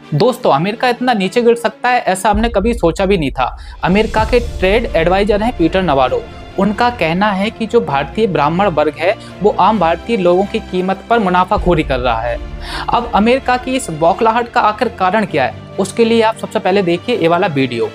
दोस्तों, अमेरिका इतना नीचे गिर सकता है ऐसा हमने कभी सोचा भी नहीं था। अमेरिका के ट्रेड एडवाइजर हैं पीटर नवारो। उनका कहना है कि जो भारतीय ब्राह्मण वर्ग है वो आम भारतीय लोगों की कीमत पर मुनाफाखोरी कर रहा है। अब अमेरिका की इस बौखलाहट का आखिर कारण क्या है, उसके लिए आप सबसे पहले देखिए ये वाला वीडियो।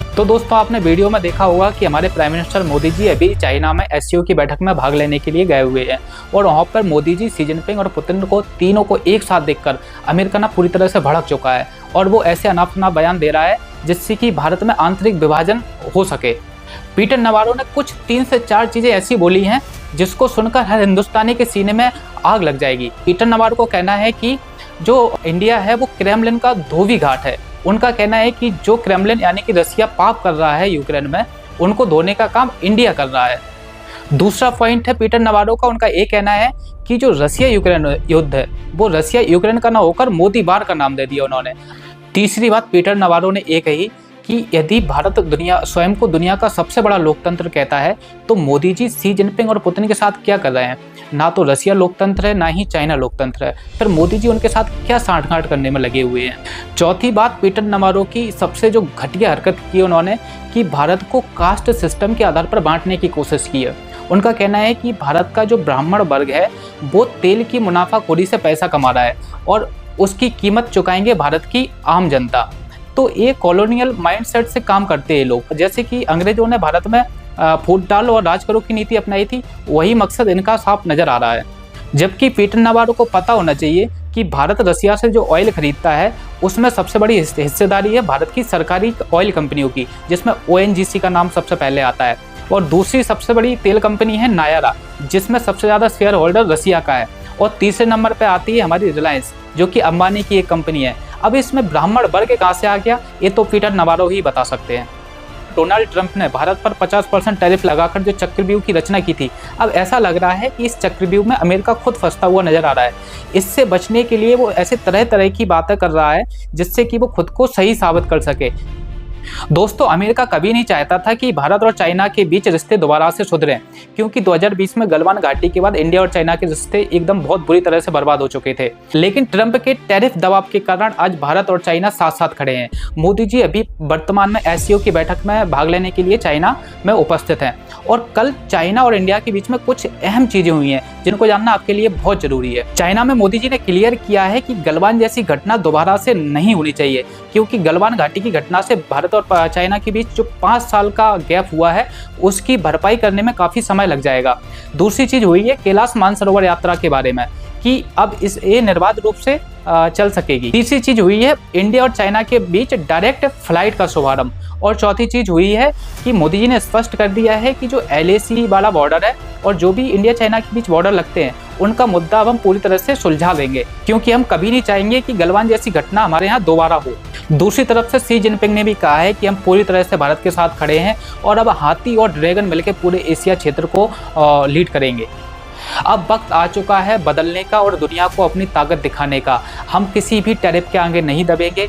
तो दोस्तों, आपने वीडियो में देखा होगा कि हमारे प्राइम मिनिस्टर मोदी जी अभी चाइना में एससीओ की बैठक में भाग लेने के लिए गए हुए हैं और वहाँ पर मोदी जी, शी जिनपिंग और पुतिन को तीनों को एक साथ देखकर अमेरिका ना पूरी तरह से भड़क चुका है और वो ऐसे अनाप-शनाप बयान दे रहा है जिससे कि भारत में आंतरिक विभाजन हो सके। पीटर नवारो ने कुछ 3 से 4 चीज़ें ऐसी बोली हैं जिसको सुनकर हर हिंदुस्तानी के सीने में आग लग जाएगी। पीटर नवारो को कहना है कि जो इंडिया है वो क्रेमलिन का धोबी घाट है। उनका कहना है कि जो क्रेमलिन यानी कि रसिया पाप कर रहा है यूक्रेन में, उनको धोने का काम इंडिया कर रहा है। दूसरा पॉइंट है पीटर नवारो का, उनका ये कहना है कि जो रसिया यूक्रेन युद्ध है वो रसिया यूक्रेन का ना होकर मोदी बार का नाम दे दिया उन्होंने। तीसरी बात पीटर नवारो ने ये कही कि यदि भारत स्वयं को दुनिया का सबसे बड़ा लोकतंत्र कहता है तो मोदी जी शी जिनपिंग और पुतिन के साथ क्या कर रहे हैं। ना तो रसिया लोकतंत्र है, ना ही चाइना लोकतंत्र है, फिर मोदी जी उनके साथ क्या सांठगांठ करने में लगे हुए हैं। चौथी बात पीटर नवारो की सबसे जो घटिया हरकत की उन्होंने कि भारत को कास्ट सिस्टम के आधार पर बांटने की कोशिश की है। उनका कहना है कि भारत का जो ब्राह्मण वर्ग है वो तेल की मुनाफाखोरी से पैसा कमा रहा है और उसकी कीमत चुकाएंगे भारत की आम जनता। तो ये कॉलोनियल माइंडसेट से काम करते हैं लोग। जैसे कि अंग्रेजों ने भारत में फूट डालो और राज करो की नीति अपनाई थी, वही मकसद इनका साफ नजर आ रहा है। जबकि पीटर नवारो को पता होना चाहिए कि भारत रसिया से जो ऑयल खरीदता है उसमें सबसे बड़ी हिस्सेदारी है भारत की सरकारी ऑयल कंपनियों की, जिसमें ओएनजीसी का नाम सबसे पहले आता है। और दूसरी सबसे बड़ी तेल कंपनी है नायरा, जिसमें सबसे ज़्यादा शेयर होल्डर रसिया का है। और तीसरे नंबर पर आती है हमारी रिलायंस, जो कि अंबानी की एक कंपनी है। अब इसमें ब्राह्मण वर्ग कहाँ से आ गया, ये तो पीटर नवारो ही बता सकते हैं। डोनाल्ड ट्रंप ने भारत पर 50% टैरिफ लगाकर जो चक्रव्यूह की रचना की थी, अब ऐसा लग रहा है कि इस चक्रव्यूह में अमेरिका खुद फंसता हुआ नजर आ रहा है। इससे बचने के लिए वो ऐसे तरह तरह की बातें कर रहा है जिससे कि वो खुद को सही साबित कर सके। दोस्तों, अमेरिका कभी नहीं चाहता था कि भारत और चाइना के बीच रिश्ते दोबारा से सुधरें, क्योंकि 2020 में गलवान घाटी के बाद इंडिया और चाइना के रिश्ते एकदम बहुत बुरी तरह से बर्बाद हो चुके थे। लेकिन ट्रंप के टैरिफ दबाव के कारण आज भारत और चाइना साथ साथ खड़े हैं। मोदी जी अभी वर्तमान में एससीओ की बैठक में भाग लेने के लिए चाइना में उपस्थित हैं और कल चाइना और इंडिया के बीच में कुछ अहम चीजें हुई हैं जिनको जानना आपके लिए बहुत जरूरी है। चाइना में मोदी जी ने क्लियर किया है कि गलवान जैसी घटना दोबारा से नहीं होनी चाहिए, क्योंकि गलवान घाटी की घटना से भारत और चाइना के बीच जो 5 साल का गैप हुआ है उसकी भरपाई करने में काफी समय लग जाएगा। दूसरी चीज हुई है कैलाश मानसरोवर यात्रा के बारे में कि अब ये निर्बाध रूप से चल सकेगी। तीसरी चीज हुई है इंडिया और चाइना के बीच डायरेक्ट फ्लाइट का शुभारंभ। और चौथी चीज हुई है कि मोदी जी ने स्पष्ट कर दिया है कि जो LAC वाला बॉर्डर है और जो भी इंडिया चाइना के बीच बॉर्डर लगते हैं उनका मुद्दा अब हम पूरी तरह से सुलझा देंगे, क्योंकि हम कभी नहीं चाहेंगे कि गलवान जैसी घटना हमारे यहाँ दोबारा हो। दूसरी तरफ से शी जिनपिंग ने भी कहा है कि हम पूरी तरह से भारत के साथ खड़े हैं और अब हाथी और ड्रैगन मिलकर पूरे एशिया क्षेत्र को लीड करेंगे। अब वक्त आ चुका है बदलने का और दुनिया को अपनी ताकत दिखाने का। हम किसी भी टैरिफ के आगे नहीं दबेंगे।